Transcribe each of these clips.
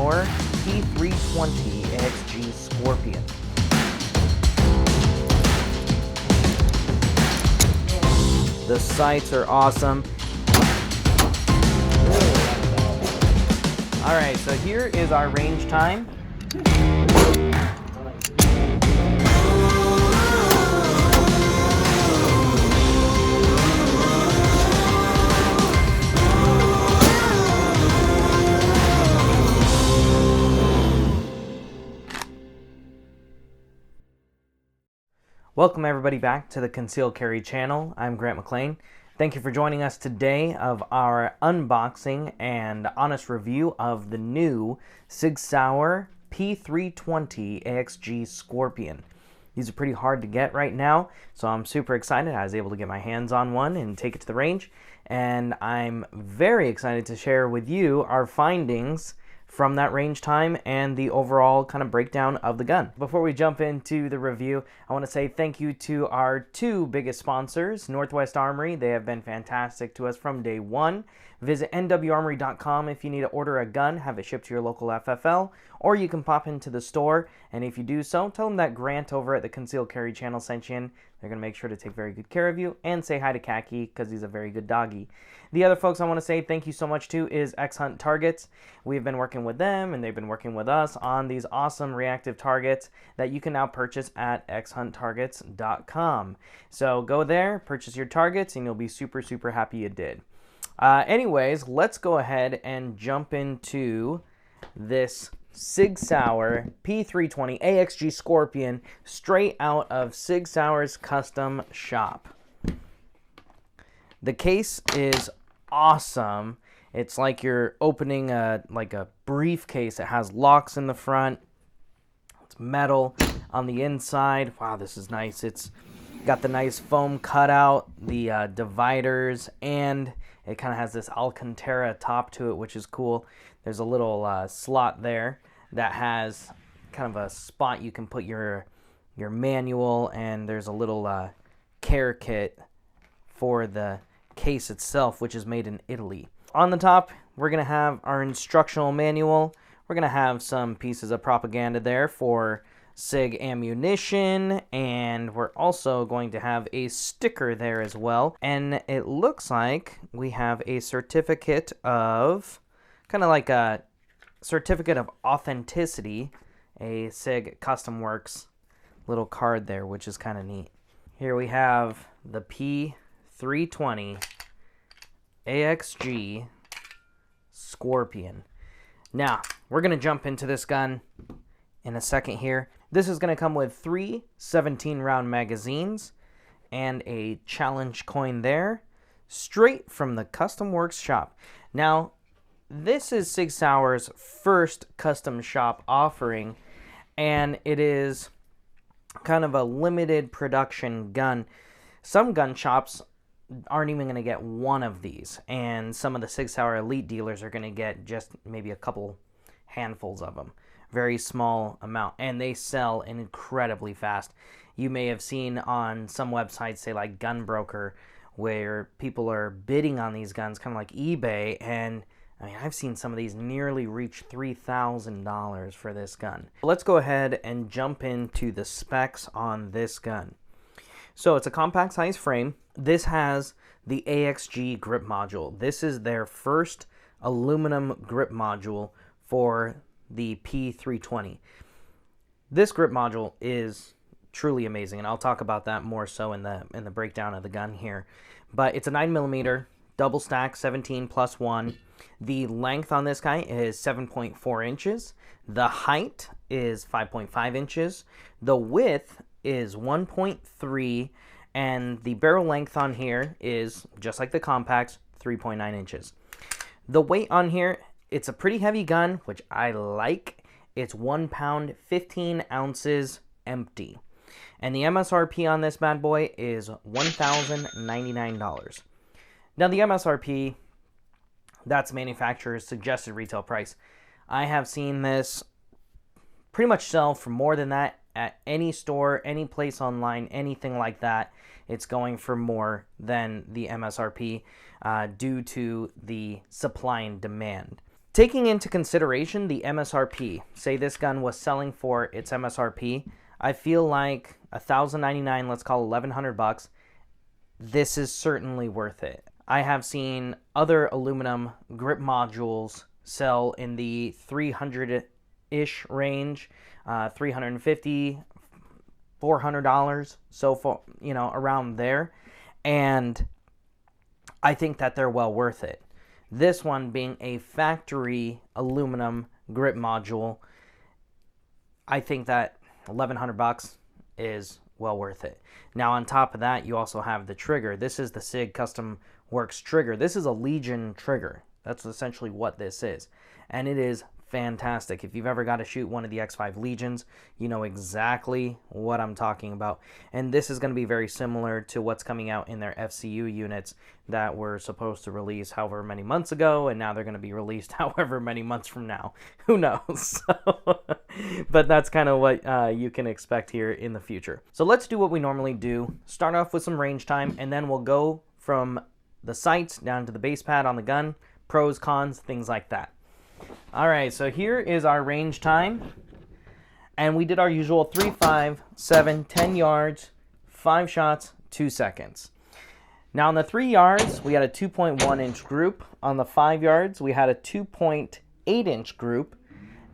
Sauer P320 AXG Scorpion. The sights are awesome. Alright, so here is our range time. Welcome everybody back to the Concealed Carry channel. I'm Grant McLean. Thank you for joining us today of our unboxing and honest review of the new Sig Sauer P320 AXG Scorpion. These are pretty hard to get right now, so I'm super excited. I was able to get my hands on one and take it to the range, and I'm very excited to share with you our findings from that range time and the overall kind of breakdown of the gun. Before we jump into the review, I want to say thank you to our two biggest sponsors, Northwest Armory. They have been fantastic to us from day one. Visit nwarmory.com if you need to order a gun, have it shipped to your local FFL, or you can pop into the store, and if you do so, tell them that Grant over at the Concealed Carry channel sent you in. They're going to make sure to take very good care of you, and say hi to Khaki, because he's a very good doggy. The other folks I want to say thank you so much to is X-Hunt Targets. We've been working with them, and they've been working with us on these awesome reactive targets that you can now purchase at xhunttargets.com. So go there, purchase your targets, and you'll be super, super happy you did. Anyways, let's go ahead and jump into this Sig Sauer P320 AXG Scorpion straight out of Sig Sauer's custom shop. The case is awesome. It's like you're opening a briefcase. It has locks in the front. It's metal on the inside. Wow, this is nice. It's got the nice foam cutout, the dividers, and it kind of has this Alcantara top to it, which is cool. There's a little slot there that has kind of a spot you can put your manual, and there's a little care kit for the case itself, which is made in Italy. On the top, we're going to have our instructional manual. We're going to have some pieces of propaganda there for Sig ammunition, and we're also going to have a sticker there as well. And it looks like we have a certificate of, kind of like a certificate of authenticity, a Sig Custom Works little card there, which is kind of neat. Here we have the P320 AXG Scorpion. Now, we're going to jump into this gun in a second here. This is going to come with 3 17-round magazines and a challenge coin there, straight from the Custom Works shop. Now, this is Sig Sauer's first custom shop offering, and it is kind of a limited production gun. Some gun shops aren't even going to get one of these, and some of the Sig Sauer elite dealers are going to get just maybe a couple handfuls of them. Very small amount, and they sell incredibly fast. You may have seen on some websites, say like Gunbroker, where people are bidding on these guns, kind of like eBay, and I mean, I've seen some of these nearly reach $3,000 for this gun. Let's go ahead and jump into the specs on this gun. So it's a compact size frame. This has the AXG grip module. This is their first aluminum grip module for the P320. This grip module is truly amazing, and I'll talk about that more so in the breakdown of the gun here. But it's a 9mm double stack, 17+1. The length on this guy is 7.4 inches. The height is 5.5 inches. The width is 1.3, and the barrel length on here is, just like the compacts, 3.9 inches. The weight on here, it's a pretty heavy gun, which I like. It's 1 pound, 15 ounces empty. And the MSRP on this bad boy is $1,099. Now the MSRP, that's manufacturer's suggested retail price. I have seen this pretty much sell for more than that at any store, any place online, anything like that. It's going for more than the MSRP due to the supply and demand. Taking into consideration the MSRP, say this gun was selling for its MSRP, I feel like $1,099, let's call $1,100, this is certainly worth it. I have seen other aluminum grip modules sell in the $300-ish range, $350, $400, so far, you know, around there, and I think that they're well worth it. This one being a factory aluminum grip module, I think that $1,100 is well worth it. Now on top of that, you also have the trigger. This is the Sig Custom Works trigger. This is a Legion trigger. That's essentially what this is. And it is fantastic. If you've ever got to shoot one of the X5 Legions, you know exactly what I'm talking about. And this is going to be very similar to what's coming out in their FCU units that were supposed to release however many months ago, and now they're going to be released however many months from now. Who knows? But that's kind of what you can expect here in the future. So let's do what we normally do. Start off with some range time, and then we'll go from the sights down to the base pad on the gun, pros, cons, things like that. All right, so here is our range time, and we did our usual 3, 5, 7, 10 yards, 5 shots, 2 seconds. Now on the 3 yards, we had a 2.1 inch group. On the 5 yards, we had a 2.8 inch group,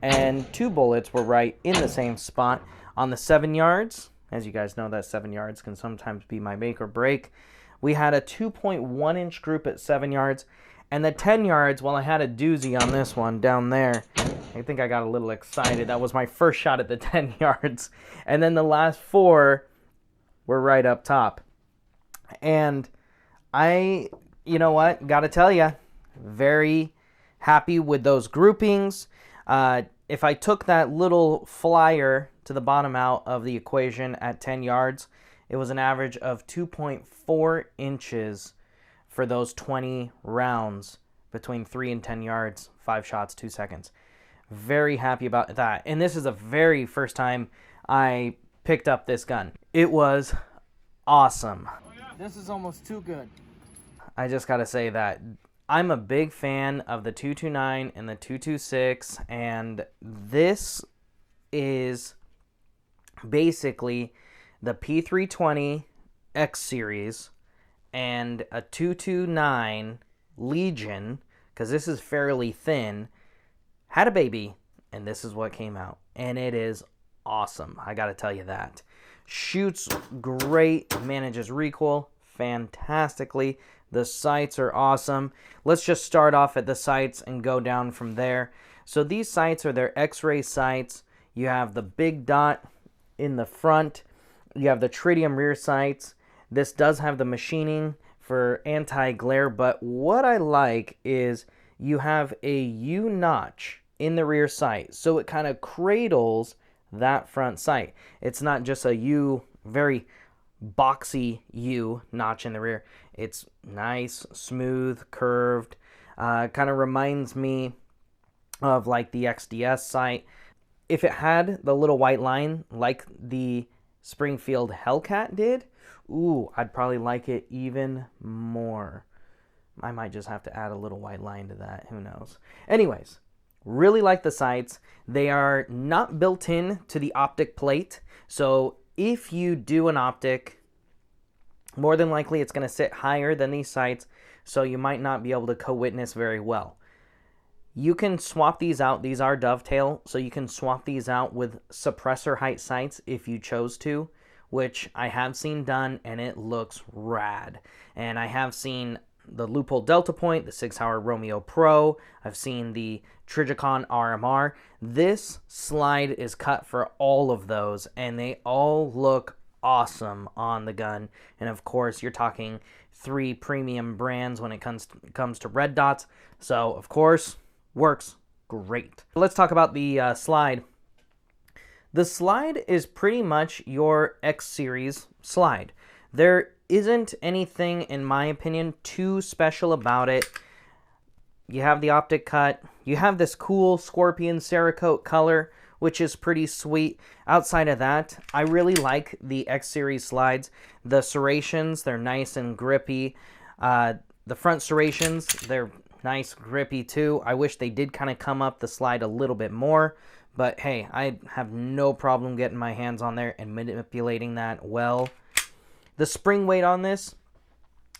and 2 bullets were right in the same spot. On the 7 yards, as you guys know, that 7 yards can sometimes be my make or break, we had a 2.1 inch group at 7 yards. And the 10 yards, well, I had a doozy on this one down there. I think I got a little excited. That was my first shot at the 10 yards. And then the last 4 were right up top. And you know what, gotta tell you, very happy with those groupings. If I took that little flyer to the bottom out of the equation at 10 yards, it was an average of 2.4 inches for those 20 rounds between 3 and 10 yards, 5 shots, 2 seconds. Very happy about that. And this is the very first time I picked up this gun. It was awesome. This is almost too good. I just gotta say that I'm a big fan of the 229 and the 226, and this is basically the P320 X series and a 229 Legion, because this is fairly thin, had a baby, and this is what came out. And it is awesome, I gotta tell you that. Shoots great, manages recoil fantastically. The sights are awesome. Let's just start off at the sights and go down from there. So these sights are their X-ray sights. You have the big dot in the front. You have the tritium rear sights. This does have the machining for anti-glare, but what I like is you have a U-notch in the rear sight, so it kind of cradles that front sight. It's not just a U, very boxy U-notch in the rear. It's nice, smooth, curved. Kind of reminds me of like the XDS sight. If it had the little white line like the Springfield Hellcat did, ooh, I'd probably like it even more. I might just have to add a little white line to that. Who knows? Anyways, really like the sights. They are not built in to the optic plate. So if you do an optic, more than likely it's going to sit higher than these sights. So you might not be able to co-witness very well. You can swap these out. These are dovetail. So you can swap these out with suppressor height sights if you chose to, which I have seen done, and it looks rad. And I have seen the Loophole Delta Point, the Sig Sauer Romeo Pro. I've seen the Trijicon RMR. This slide is cut for all of those, and they all look awesome on the gun. And of course, you're talking 3 premium brands when it comes to red dots. So, of course, works great. Let's talk about the slide. The slide is pretty much your X series slide. There isn't anything, in my opinion, too special about it. You have the optic cut. You have this cool Scorpion Cerakote color, which is pretty sweet. Outside of that, I really like the X series slides. The serrations, they're nice and grippy. The front serrations, they're Nice grippy too. I wish they did kind of come up the slide a little bit more, but hey, I have no problem getting my hands on there and manipulating that well. The spring weight on this,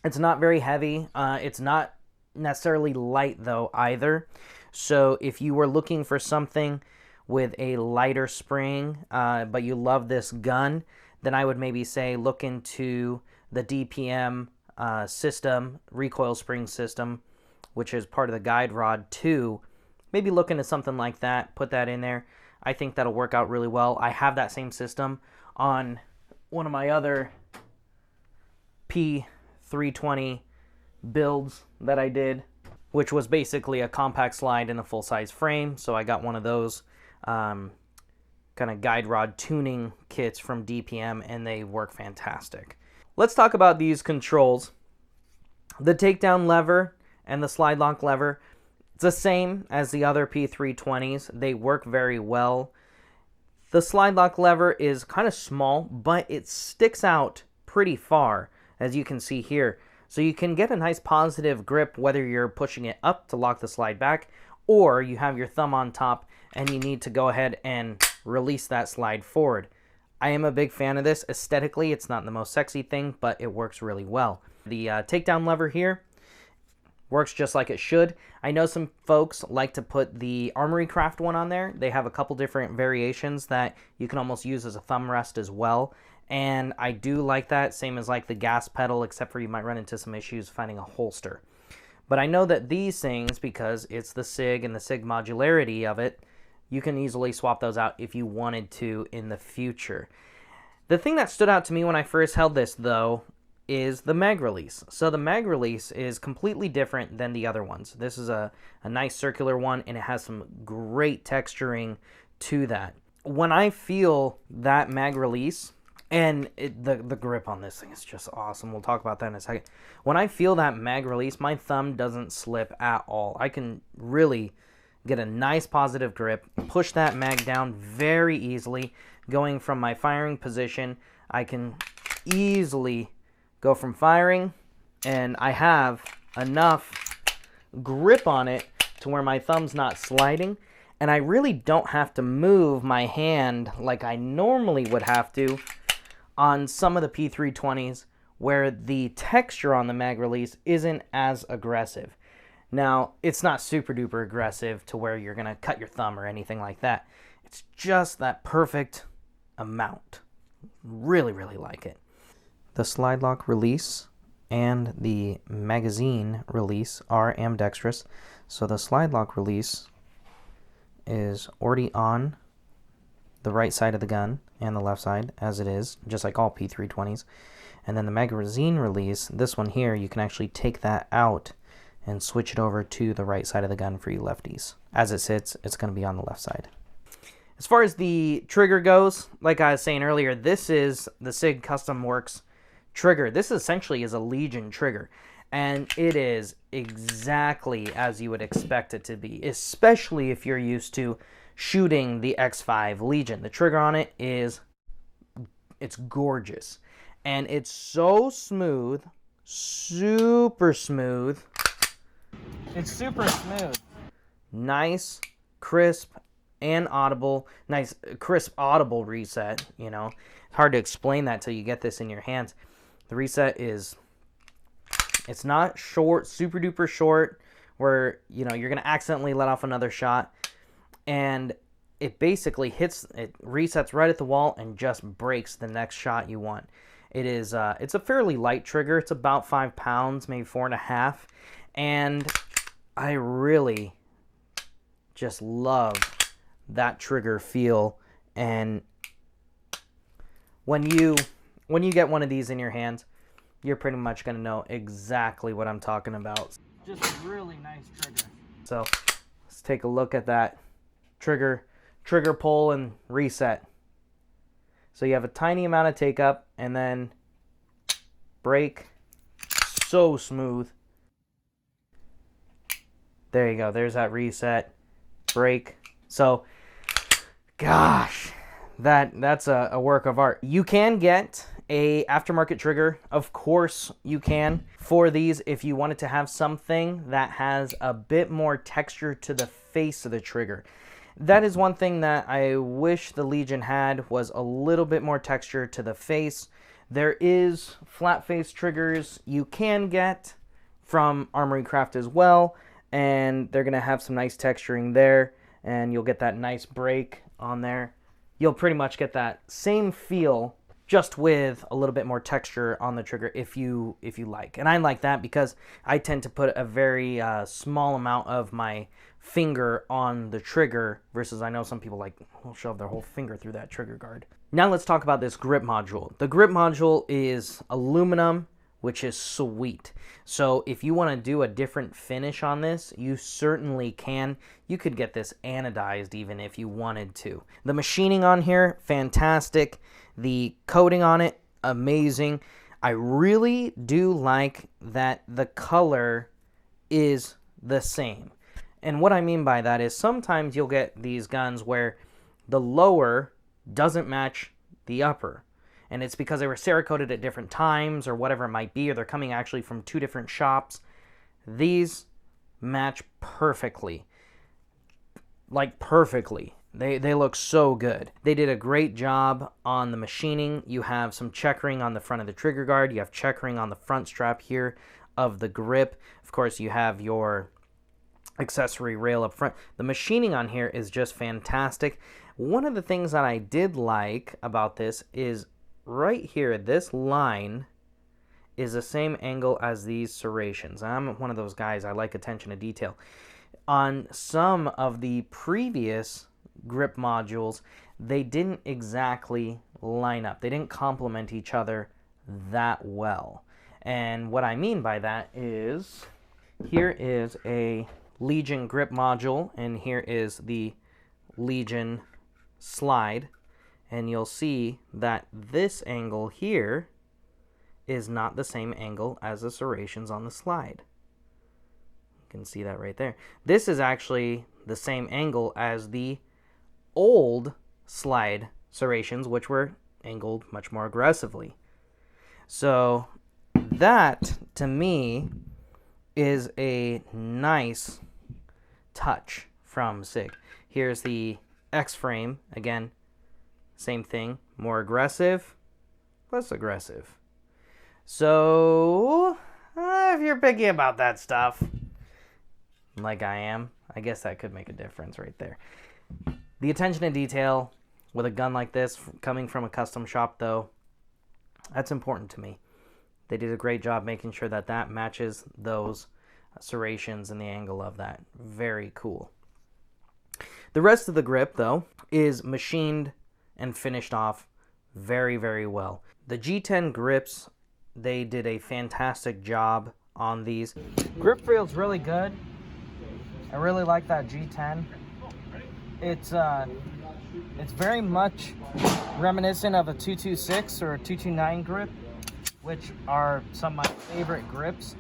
it's not very heavy. It's not necessarily light though either. So if you were looking for something with a lighter spring, but you love this gun, then I would maybe say look into the DPM system, recoil spring system, which is part of the guide rod too. Maybe look into something like that, put that in there. I think that'll work out really well. I have that same system on one of my other P320 builds that I did, which was basically a compact slide in a full-size frame. So I got one of those kind of guide rod tuning kits from DPM, and they work fantastic. Let's talk about these controls. The takedown lever and the slide lock lever, it's the same as the other P320s. They work very well. The slide lock lever is kind of small, but it sticks out pretty far, as you can see here. So you can get a nice positive grip whether you're pushing it up to lock the slide back, or you have your thumb on top and you need to go ahead and release that slide forward. I am a big fan of this. Aesthetically, it's not the most sexy thing, but it works really well. The takedown lever here works just like it should. I know some folks like to put the Armory Craft one on there. They have a couple different variations that you can almost use as a thumb rest as well. And I do like that, same as like the gas pedal, except for you might run into some issues finding a holster. But I know that these things, because it's the Sig and the Sig modularity of it, you can easily swap those out if you wanted to in the future. The thing that stood out to me when I first held this, though, is the mag release. So the mag release is completely different than the other ones. This is a nice circular one, and it has some great texturing to that. When I feel that mag release, and the grip on this thing is just awesome. We'll talk about that in a second. When I feel that mag release, my thumb doesn't slip at all. I can really get a nice positive grip, push that mag down very easily. Going from my firing position, I can easily go from firing, and I have enough grip on it to where my thumb's not sliding, and I really don't have to move my hand like I normally would have to on some of the P320s, where the texture on the mag release isn't as aggressive. Now, it's not super duper aggressive to where you're going to cut your thumb or anything like that. It's just that perfect amount. Really, really like it. The slide lock release and the magazine release are ambidextrous. So the slide lock release is already on the right side of the gun and the left side, as it is, just like all P320s. And then the magazine release, this one here, you can actually take that out and switch it over to the right side of the gun for you lefties. As it sits, it's going to be on the left side. As far as the trigger goes, like I was saying earlier, this is the Sig Custom Works trigger. This essentially is a Legion trigger, and it is exactly as you would expect it to be, especially if you're used to shooting the X5 Legion. The trigger on it it's gorgeous, and it's so smooth, super smooth. It's super smooth. Nice, crisp, and audible. Nice, crisp, audible reset, you know. It's hard to explain that till you get this in your hands. The reset it's not short, super duper short, where, you know, you're going to accidentally let off another shot. And it basically it resets right at the wall and just breaks the next shot you want. It's a fairly light trigger. It's about 5 pounds, maybe 4.5. And I really just love that trigger feel. And when you get one of these in your hands, you're pretty much going to know exactly what I'm talking about. Just really nice trigger. So let's take a look at that trigger pull and reset. So you have a tiny amount of take up and then break. So smooth. There you go. There's that reset, break. So, gosh, that's a work of art. You can get a aftermarket trigger, of course you can. For these, if you wanted to have something that has a bit more texture to the face of the trigger. That is one thing that I wish the Legion had, was a little bit more texture to the face. There is flat face triggers you can get from Armory Craft as well, and they're going to have some nice texturing there, and you'll get that nice break on there. You'll pretty much get that same feel, just with a little bit more texture on the trigger if you like. And I like that because I tend to put a very small amount of my finger on the trigger, versus I know some people will shove their whole finger through that trigger guard. Now let's talk about this grip module. The grip module is aluminum, which is sweet. So if you want to do a different finish on this, you certainly can. You could get this anodized even if you wanted to. The machining on here, fantastic. The coating on it, amazing. I really do like that the color is the same. And what I mean by that is sometimes you'll get these guns where the lower doesn't match the upper. And it's because they were Cerakoted at different times or whatever it might be, or they're coming actually from two different shops. These match perfectly. Like perfectly. They look so good. They did a great job on the machining. You have some checkering on the front of the trigger guard. You have checkering on the front strap here of the grip. Of course, you have your accessory rail up front. The machining on here is just fantastic. One of the things that I did like about this is right here, this line is the same angle as these serrations. I'm one of those guys, I like attention to detail. On some of the previous grip modules, they didn't exactly line up. They didn't complement each other that well. And what I mean by that is, here is a Legion grip module, and here is the Legion slide, and you'll see that this angle here is not the same angle as the serrations on the slide. You can see that right there. This is actually the same angle as the old slide serrations, which were angled much more aggressively. So that, to me, is a nice touch from Sig. Here's the X-frame. Again, same thing. More aggressive, less aggressive. So, if you're picky about that stuff, like I am, I guess that could make a difference right there. The attention to detail with a gun like this, coming from a custom shop though, that's important to me. They did a great job making sure that that matches those serrations and the angle of that. Very cool. The rest of the grip though is machined and finished off very, very well. The G10 grips, they did a fantastic job on these. Grip feels really good. I really like that G10. It's very much reminiscent of a 226 or a 229 grip, which are some of my favorite grips.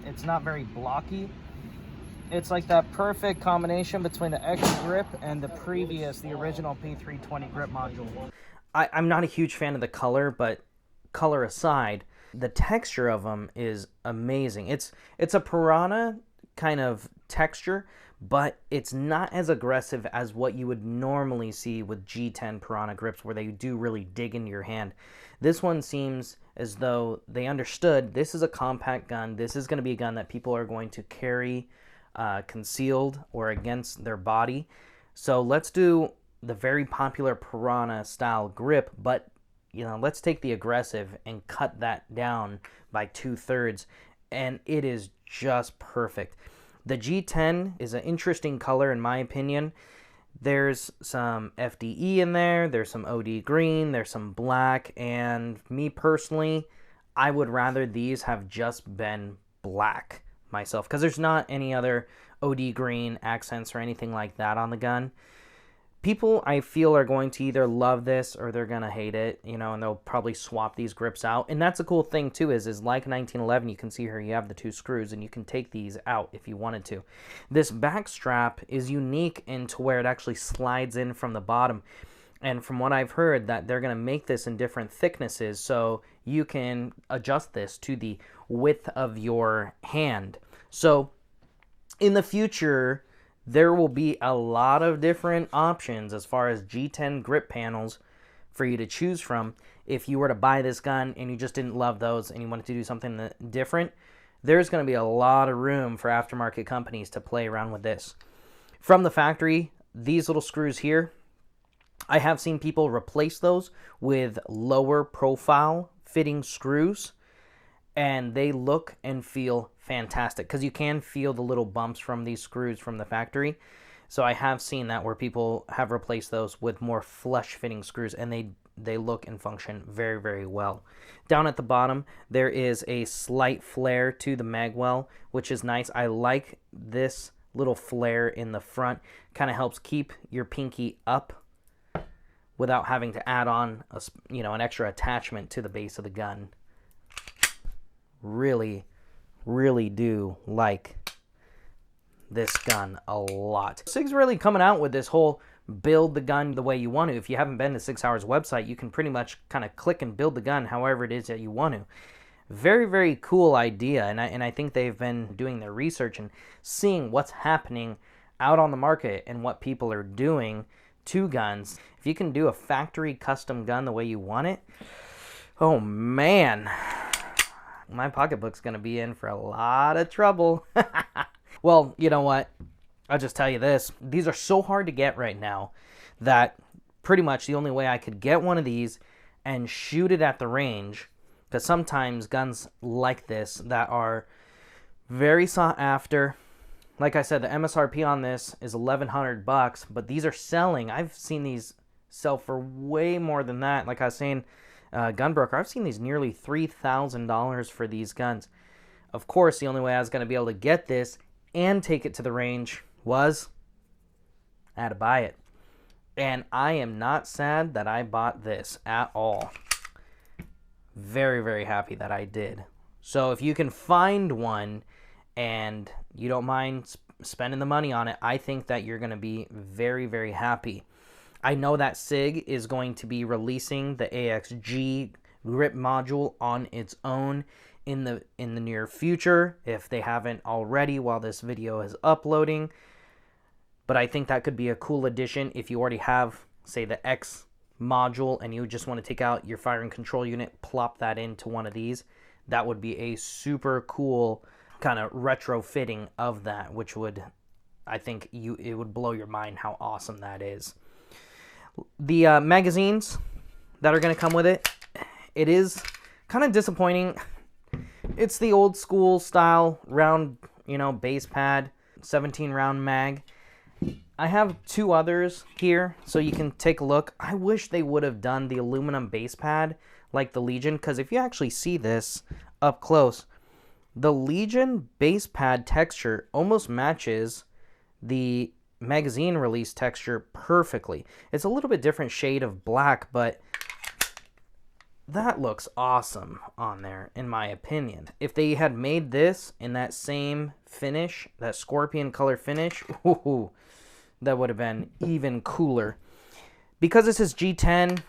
It's not very blocky. It's like that perfect combination between the X grip and the original P320 grip module. I'm not a huge fan of the color, but color aside, the texture of them is amazing. It's a Piranha kind of texture, but it's not as aggressive as what you would normally see with G10 Piranha grips, where they do really dig into your hand. This one seems as though they understood this is a compact gun. This is going to be a gun that people are going to carry concealed or against their body. So let's do the very popular Piranha style grip, but let's take the aggressive and cut that down by 2/3, and it is just perfect. The G10 is an interesting color in my opinion. There's some FDE in there, there's some OD green, there's some black, and me personally, I would rather these have just been black myself, because there's not any other OD green accents or anything like that on the gun. People, I feel, are going to either love this or they're going to hate it, and they'll probably swap these grips out. And that's a cool thing, too, is like 1911, you can see here you have the two screws, and you can take these out if you wanted to. This back strap is unique into where it actually slides in from the bottom. And from what I've heard, that they're going to make this in different thicknesses, so you can adjust this to the width of your hand. So in the future, there will be a lot of different options as far as G10 grip panels for you to choose from. If you were to buy this gun and you just didn't love those and you wanted to do something different, there's going to be a lot of room for aftermarket companies to play around with this. From the factory, these little screws here, I have seen people replace those with lower profile fitting screws, and they look and feel fantastic because you can feel the little bumps from these screws from the factory. So I have seen that where people have replaced those with more flush fitting screws, and they look and function very, very well. Down at the bottom, there is a slight flare to the Magwell, which is nice. I like this little flare in the front. Kind of helps keep your pinky up without having to add on an extra attachment to the base of the gun. Really, really do like this gun a lot. Sig's really coming out with this whole build the gun the way you want to. If you haven't been to Sig Sauer's website, you can pretty much kind of click and build the gun however it is that you want to. Very, very cool idea, and I think they've been doing their research and seeing what's happening out on the market and what people are doing to guns. If you can do a factory custom gun the way you want it, oh man, my pocketbook's going to be in for a lot of trouble. Well, you know what? I'll just tell you this. These are so hard to get right now that pretty much the only way I could get one of these and shoot it at the range, because sometimes guns like this that are very sought after, like I said, the MSRP on this is $1,100, but these are selling. I've seen these sell for way more than that. Like I was saying, Gunbroker, I've seen these nearly $3,000 for these guns. Of course, the only way I was going to be able to get this and take it to the range was I had to buy it. And I am not sad that I bought this at all. Very, very happy that I did. So if you can find one and you don't mind spending the money on it, I think that you're going to be very, very happy. I know that Sig is going to be releasing the AXG grip module on its own in the near future, if they haven't already while this video is uploading. But I think that could be a cool addition if you already have, say, the X module and you just want to take out your firing control unit, plop that into one of these. That would be a super cool kind of retrofitting of that, which would, I think, it would blow your mind how awesome that is. The magazines that are going to come with it, it is kind of disappointing. It's the old school style round, base pad, 17 round mag. I have two others here, so you can take a look. I wish they would have done the aluminum base pad like the Legion, because if you actually see this up close, the Legion base pad texture almost matches the magazine release texture perfectly. It's a little bit different shade of black, but that looks awesome on there, in my opinion. If they had made this in that same finish, that scorpion color finish, ooh, that would have been even cooler. Because this is G10,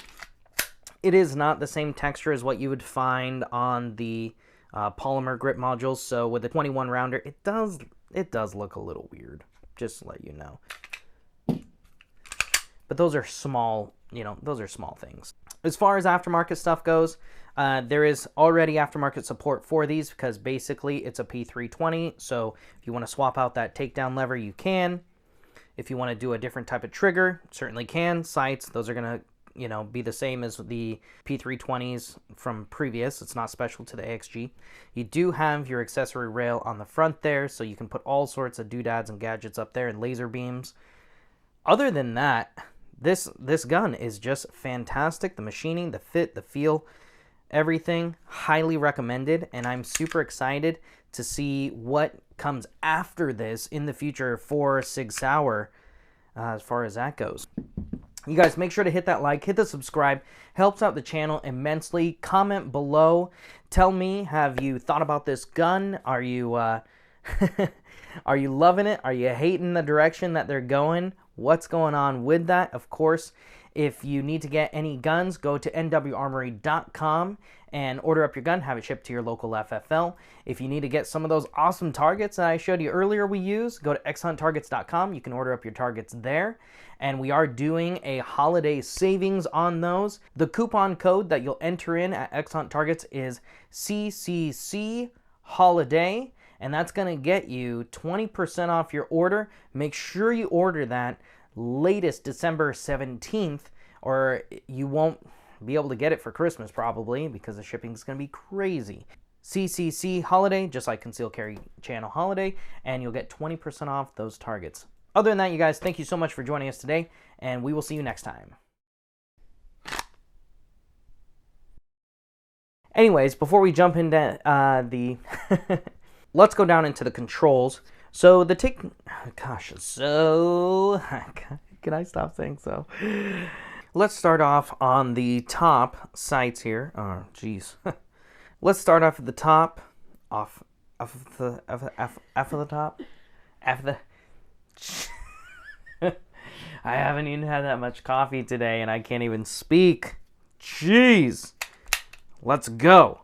it is not the same texture as what you would find on the polymer grip modules. So with the 21 rounder, it does look a little weird, just to let you know. But those are small, those are small things. As far as aftermarket stuff goes, there is already aftermarket support for these because basically it's a P320. So if you want to swap out that takedown lever, you can. If you want to do a different type of trigger, certainly can. Sights, those are going to, be the same as the P320s from previous. It's not special to the AXG. You do have your accessory rail on the front there, so you can put all sorts of doodads and gadgets up there and laser beams. Other than that, this gun is just fantastic. The machining, the fit, the feel, everything, highly recommended, and I'm super excited to see what comes after this in the future for Sig Sauer as far as that goes. You guys, make sure to hit that like, hit the subscribe, helps out the channel immensely. Comment below, tell me, have you thought about this gun? Are you are you loving it? Are you hating the direction that they're going? What's going on with that? Of course, If you need to get any guns, go to nwarmory.com and order up your gun, have it shipped to your local FFL. If you need to get some of those awesome targets that I showed you earlier we use, go to xhunttargets.com. You can order up your targets there. And we are doing a holiday savings on those. The coupon code that you'll enter in at XHunt Targets is CCC Holiday, and that's going to get you 20% off your order. Make sure you order that latest December 17th, or you won't be able to get it for Christmas probably, because the shipping is going to be crazy. CCC Holiday, just like Concealed Carry Channel Holiday, and you'll get 20% off those targets. Other than that, you guys, thank you so much for joining us today, and we will see you next time. Anyways, before we jump into let's go down into the controls. So the can I stop saying so? Let's start off on the top sights here. Oh, jeez. Let's start off at the top. Off of the top. I haven't even had that much coffee today, and I can't even speak. Jeez. Let's go.